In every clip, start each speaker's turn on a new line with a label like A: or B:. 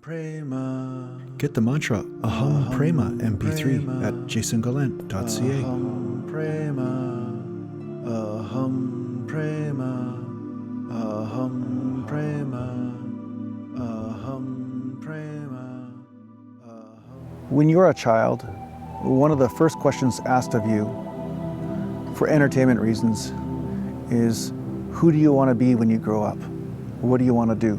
A: Get the mantra Aham Prema MP3 at JasonGallant.ca.
B: Aham Prema, Aham Prema, Aham Prema, Aham Prema. When you're a child, one of the first questions asked of you for entertainment reasons is, who do you want to be when you grow up? What do you want to do?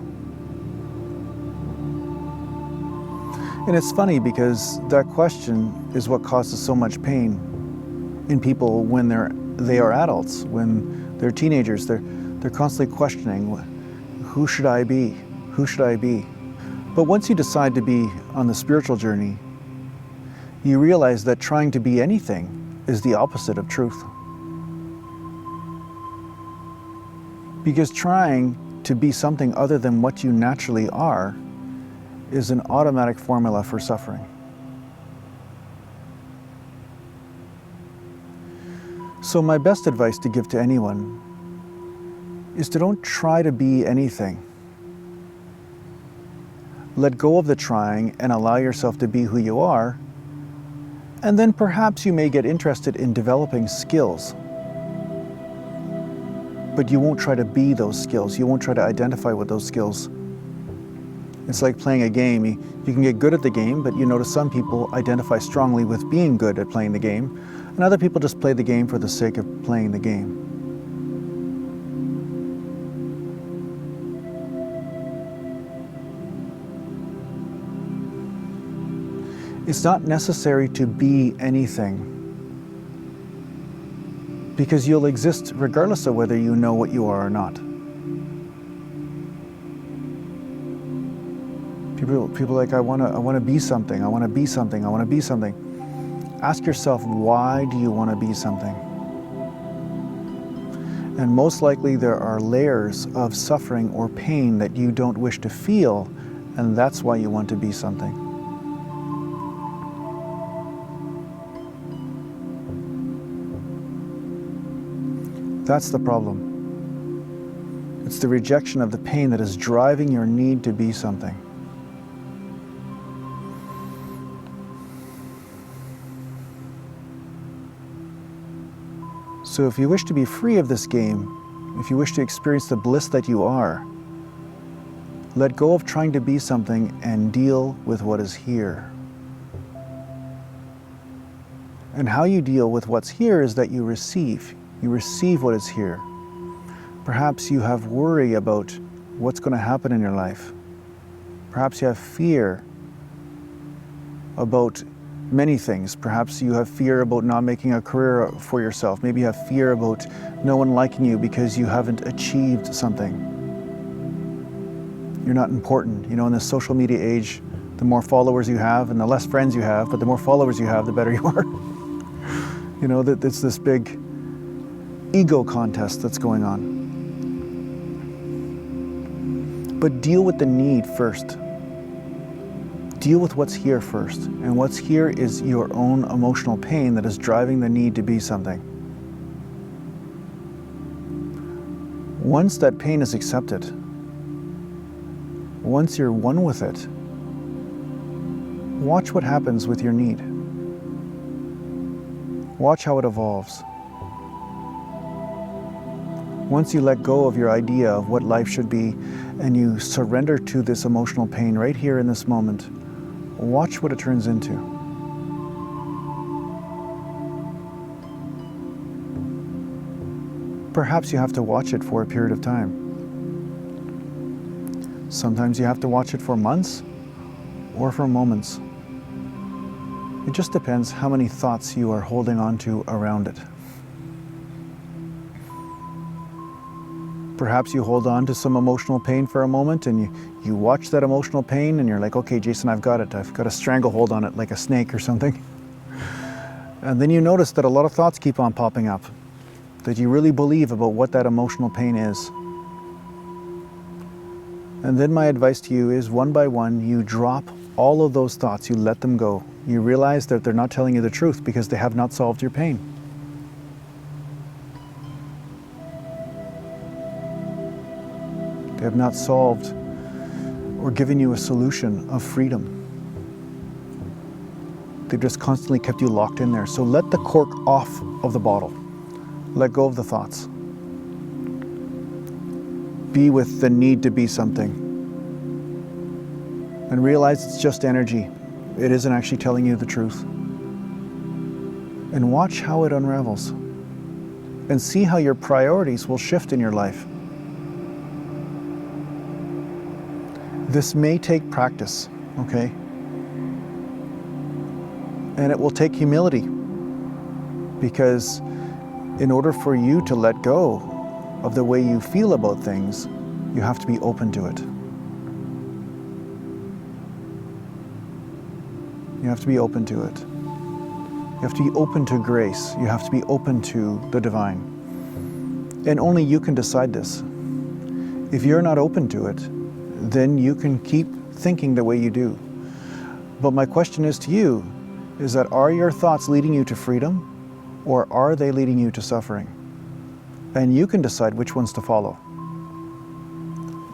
B: And it's funny because that question is what causes so much pain in people when they are adults, when they're teenagers. They're constantly questioning, who should I be? Who should I be? But once you decide to be on the spiritual journey, you realize that trying to be anything is the opposite of truth. Because trying to be something other than what you naturally are is an automatic formula for suffering. So my best advice to give to anyone is to don't try to be anything. Let go of the trying and allow yourself to be who you are, and then perhaps you may get interested in developing skills. But you won't try to be those skills. You won't try to identify with those skills. It's like playing a game. You can get good at the game, but you notice some people identify strongly with being good at playing the game, and other people just play the game for the sake of playing the game. It's not necessary to be anything, because you'll exist regardless of whether you know what you are or not. People are like, I want to be something, I want to be something, I want to be something. Ask yourself, why do you want to be something? And most likely there are layers of suffering or pain that you don't wish to feel, and that's why you want to be something. That's the problem. It's the rejection of the pain that is driving your need to be something. So if you wish to be free of this game, if you wish to experience the bliss that you are, let go of trying to be something and deal with what is here. And how you deal with what's here is that you receive. You receive what is here. Perhaps you have worry about what's going to happen in your life. Perhaps you have fear about many things. Perhaps you have fear about not making a career for yourself. Maybe you have fear about no one liking you because you haven't achieved something. You're not important. You know, in this social media age, the more followers you have and the less friends you have, but the more followers you have, the better you are. You know, that it's this big ego contest that's going on. But deal with the need first. Deal with what's here first. And what's here is your own emotional pain that is driving the need to be something. Once that pain is accepted, once you're one with it, watch what happens with your need. Watch how it evolves. Once you let go of your idea of what life should be and you surrender to this emotional pain right here in this moment, watch what it turns into. Perhaps you have to watch it for a period of time. Sometimes you have to watch it for months or for moments. It just depends how many thoughts you are holding on to around it. Perhaps you hold on to some emotional pain for a moment and you watch that emotional pain and you're like, okay, Jason, I've got it. I've got a stranglehold on it like a snake or something. And then you notice that a lot of thoughts keep on popping up that you really believe about what that emotional pain is. And then my advice to you is, one by one, you drop all of those thoughts, you let them go. You realize that they're not telling you the truth because they have not solved your pain. They have not solved or given you a solution of freedom. They've just constantly kept you locked in there. So let the cork off of the bottle. Let go of the thoughts. Be with the need to be something. And realize it's just energy. It isn't actually telling you the truth. And watch how it unravels. And see how your priorities will shift in your life. This may take practice, okay? And it will take humility, because in order for you to let go of the way you feel about things, you have to be open to it. You have to be open to it. You have to be open to grace. You have to be open to the divine. And only you can decide this. If you're not open to it, then you can keep thinking the way you do. But my question is to you, is that are your thoughts leading you to freedom, or are they leading you to suffering? And you can decide which ones to follow.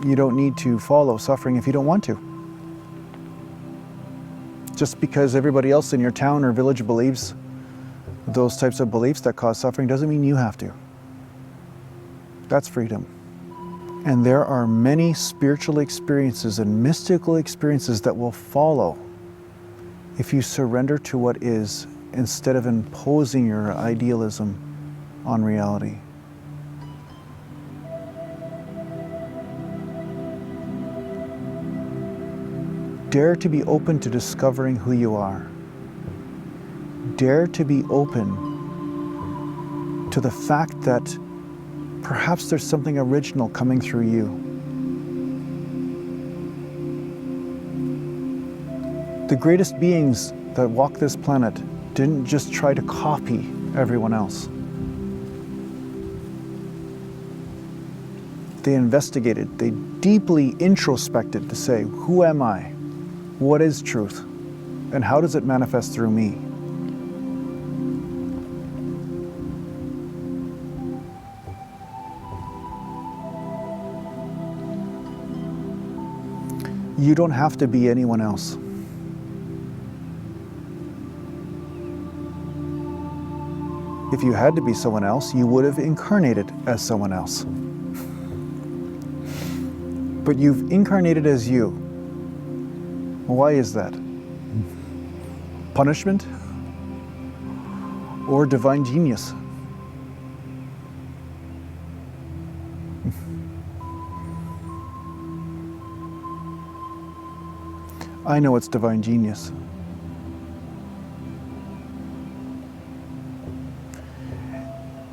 B: You don't need to follow suffering if you don't want to. Just because everybody else in your town or village believes those types of beliefs that cause suffering doesn't mean you have to. That's freedom. And there are many spiritual experiences and mystical experiences that will follow if you surrender to what is instead of imposing your idealism on reality. Dare to be open to discovering who you are. Dare to be open to the fact that perhaps there's something original coming through you. The greatest beings that walk this planet didn't just try to copy everyone else. They investigated, they deeply introspected to say, who am I? What is truth? And how does it manifest through me? You don't have to be anyone else. If you had to be someone else, you would have incarnated as someone else. But you've incarnated as you. Why is that? Punishment? Or divine genius? I know it's divine genius.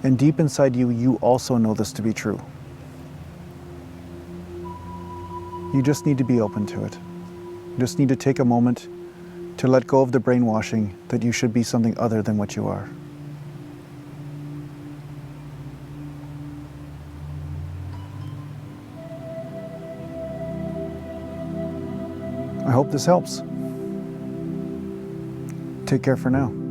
B: And deep inside you, you also know this to be true. You just need to be open to it. You just need to take a moment to let go of the brainwashing that you should be something other than what you are. I hope this helps. Take care for now.